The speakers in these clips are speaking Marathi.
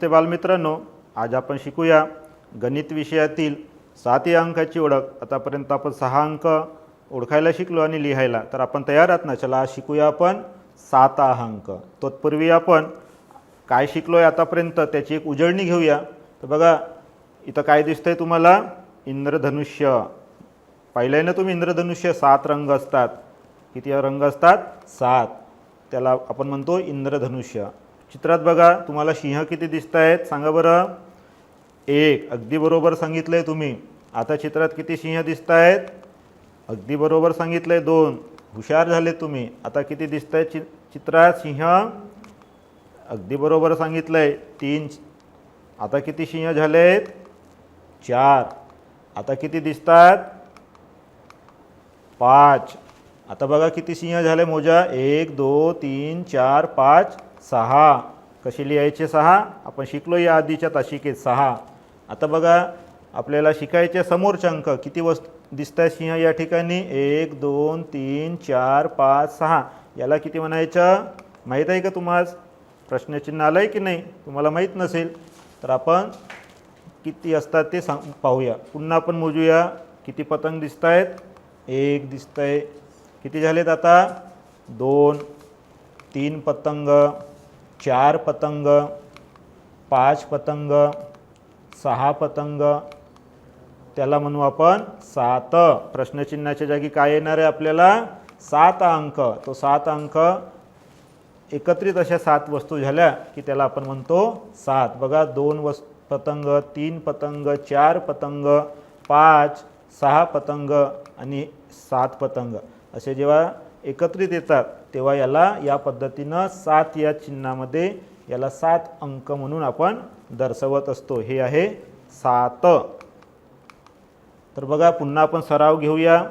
नमस्ते बालमित्रांनो, आज आपण शिकूया गणित विषयातील 7 या अंकाची ओळख। आतापर्यंत आपण 6 अंक ओळखायला शिकलो आणि लिहायला, तर आपण तयार आहात ना? चला आज शिकूया आपण 7 अंक। तत्पूर्वी आपण काय शिकलोय आतापर्यंत त्याची एक उजळणी घेऊया। तर बघा इथं काय दिसतंय तुम्हाला? इंद्रधनुष्य। पाहिलंय ना तुम्ही? इंद्रधनुष्य 7 रंग असतात। किती रंग असतात? 7। त्याला आपण म्हणतो इंद्रधनुष्य। चित्रात बघा तुम्हाला सिंह किती दिसत आहेत सांगा बरं? 1। अगदी बरोबर सांगितलंय तुम्ही। आता चित्रात किती सिंह दिसत आहेत? अगदी बरोबर सांगितलंय 2। हुशार झाले तुम्ही। आता किती दिसत आहेत चित्रात सिंह? अगदी बरोबर सांगितलंय 3। आता किती सिंह झालेत? 4। आता किती दिसतात? 5। आता बघा किती सिंह झाले मोजा? 1 2 3 4 5 6। कशी लिहायचे 6? आपण शिकलो या आधीच्या तासिकेत 6। आता बघा आपल्याला शिकायचे समोरचे अंक किती दिसत आहेत सिंह या ठिकाणी? 1 2 3 4 5 6। याला किती म्हणायचं माहीत आहे का तुम्हाला? प्रश्नचिन्ह आलंय की नाही? तुम्हाला माहीत नसेल तर आपण किती असतात ते पाहूया। पुन्हा आपण मोजूया किती पतंग दिसत आहेत? 1 दिसतंय। किती झालेत आता? 2 3 पतंग, 4 पतंग, 5 पतंग, 6 पतंग। त्याला म्हणू आपण 7। प्रश्नचिन्हाच्या जागी काय येणार आहे आपल्याला? 7 अंक। तो 7 अंक एकत्रित अशा 7 वस्तू झाल्या की त्याला आपण म्हणतो 7। बघा 2 पतंग, 3 पतंग, 4 पतंग, 5 6 पतंग आणि 7 पतंग असे जेव्हा एकत्रित येतात तेव्हा याला या पद्धतीनं 7 या चिन्हामध्ये याला 7 अंक म्हणून आपण दर्शवत असतो। हे आहे 7। तर बघा पुन्हा आपण सराव घेऊया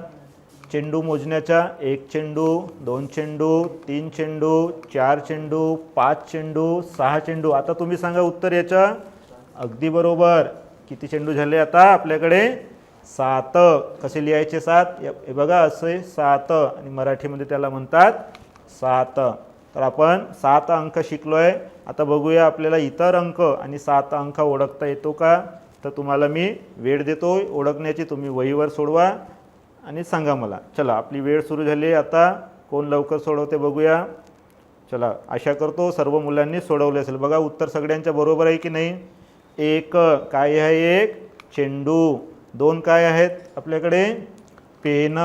चेंडू मोजण्याचा। 1 चेंडू, 2 चेंडू, 3 चेंडू, 4 चेंडू, 5 चेंडू, 6 चेंडू। आता तुम्ही सांगा उत्तर याचं? अगदी बरोबर। किती चेंडू झाले आता आपल्याकडे? 7। कसे लिहायचे 7? हे बघा असे 7 आणि मराठीमध्ये त्याला म्हणतात 7। तर आपण 7 अंक शिकलोय। आता बघूया आपल्याला इतर अंक आणि 7 अंक ओळखता येतो का? तर तुम्हाला मी वेळ देतो ओळखण्याची, तुम्ही वहीवर सोडवा आणि सांगा मला। चला आपली वेळ सुरू झाली। आता कोण लवकर सोडवते बघूया। चला आशा करतो सर्व मुलांनी सोडवले असेल। बघा उत्तर सगळ्यांच्या बरोबर आहे की नाही? 1 काय आहे? 1 चेंडू। 2 काय आहेत आपल्याकडे? पेन।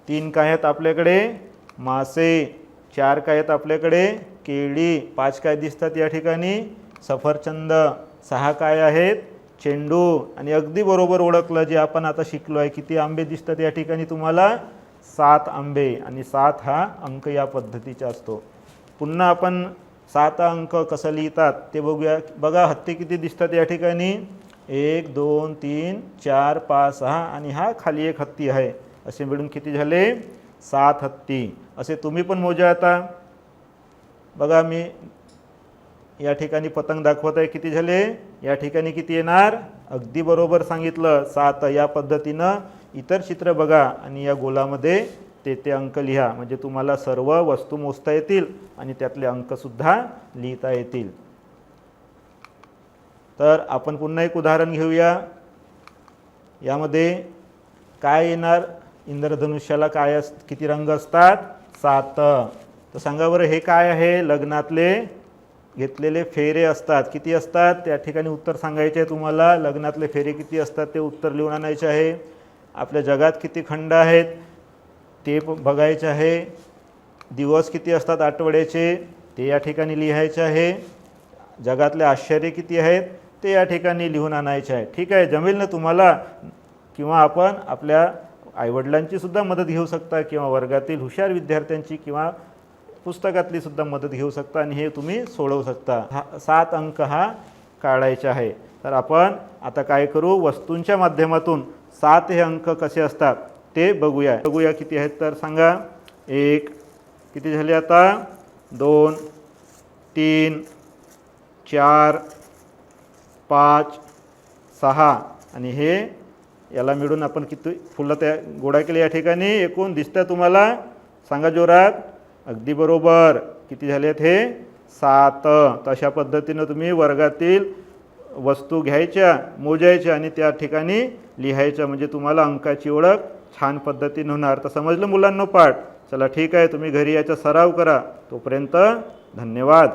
3 काय आहेत आपल्याकडे? मासे। 4 काय आहेत आपल्याकडे? केळी। 5 काय दिसतात या ठिकाणी? सफरचंद। 6 काय आहेत? चेंडू। आणि अगदी बरोबर ओळखलं जे आपण आता शिकलो आहे। किती आंबे दिसतात या ठिकाणी तुम्हाला? 7 आंबे। आणि 7 हा अंक या पद्धतीचा असतो। पुन्हा आपण 7 अंक कसं लिहितात ते बघूया। बघा हत्ती किती दिसतात या ठिकाणी? 1 2 3 4 5 6 आणि हा खाली एक हत्ती आहे। असे मिळून किती झाले? 7 हत्ती। असे तुम्ही पण मोजा आता। बघा मी या ठिकाणी पतंग दाखवत आहे। किती झाले या ठिकाणी? किती येणार? अगदी बरोबर सांगितलं 7। या पद्धतीनं इतर चित्र बघा आणि या गोलामध्ये ते अंक लिहा, म्हणजे तुम्हाला सर्व वस्तू मोजता येतील आणि त्यातले अंकसुद्धा लिहिता येतील। तर आपण पुन्हा एक उदाहरण घेऊया। यामध्ये काय येणार? इंद्रधनुष्याला काय किती रंग असतात? 7। तर सांगा बरं हे काय आहे? लग्नातले घेतलेले फेरे असतात। किती असतात त्या ठिकाणी उत्तर सांगायचे आहे तुम्हाला। लग्नातले फेरे किती असतात ते उत्तर लिहून आणायचे आहे। आपल्या जगात किती खंड आहेत ते बघायचे आहे। दिवस किती असतात आठवड्याचे ते या ठिकाणी लिहायचे आहे। जगातले आश्चर्य किती आहेत ते या ठिकाणी लिहून आणायचे आहे। ठीक आहे, जमेल ना तुम्हाला? किंवा आपण आपल्या आईवडिलांची सुद्धा मदत घेऊ शकता किंवा वर्गातील हुशार विद्यार्थ्यांची किंवा पुस्तकातली सुद्धा मदत घेऊ शकता आणि हे तुम्ही सोडवू शकता। 7 अंक हा काढायचा आहे। तर आपण आता काय करू? वस्तूंच्या माध्यमातून 7 हे अंक कसे असतात ते बघूया किती आहेत तर सांगा? 1 किती झाले आता? 2 3 4 5 6 आणि हे याला मिळून आपण किती फुलं त्या गोळा केले या ठिकाणी? एकूण दिसतं तुम्हाला? सांगा जोरात। अगदी बरोबर। किती झालेत हे? 7. तशा पद्धतीनं तुम्ही वर्गातील वस्तू घ्यायच्या, मोजायच्या आणि त्या ठिकाणी लिहायच्या, म्हणजे तुम्हाला अंकाची ओळख छान पद्धतीने होणार. तर समजलं मुलांनो पाठ? चला ठीक आहे, तुम्ही घरी याचा सराव करा. तोपर्यंत धन्यवाद.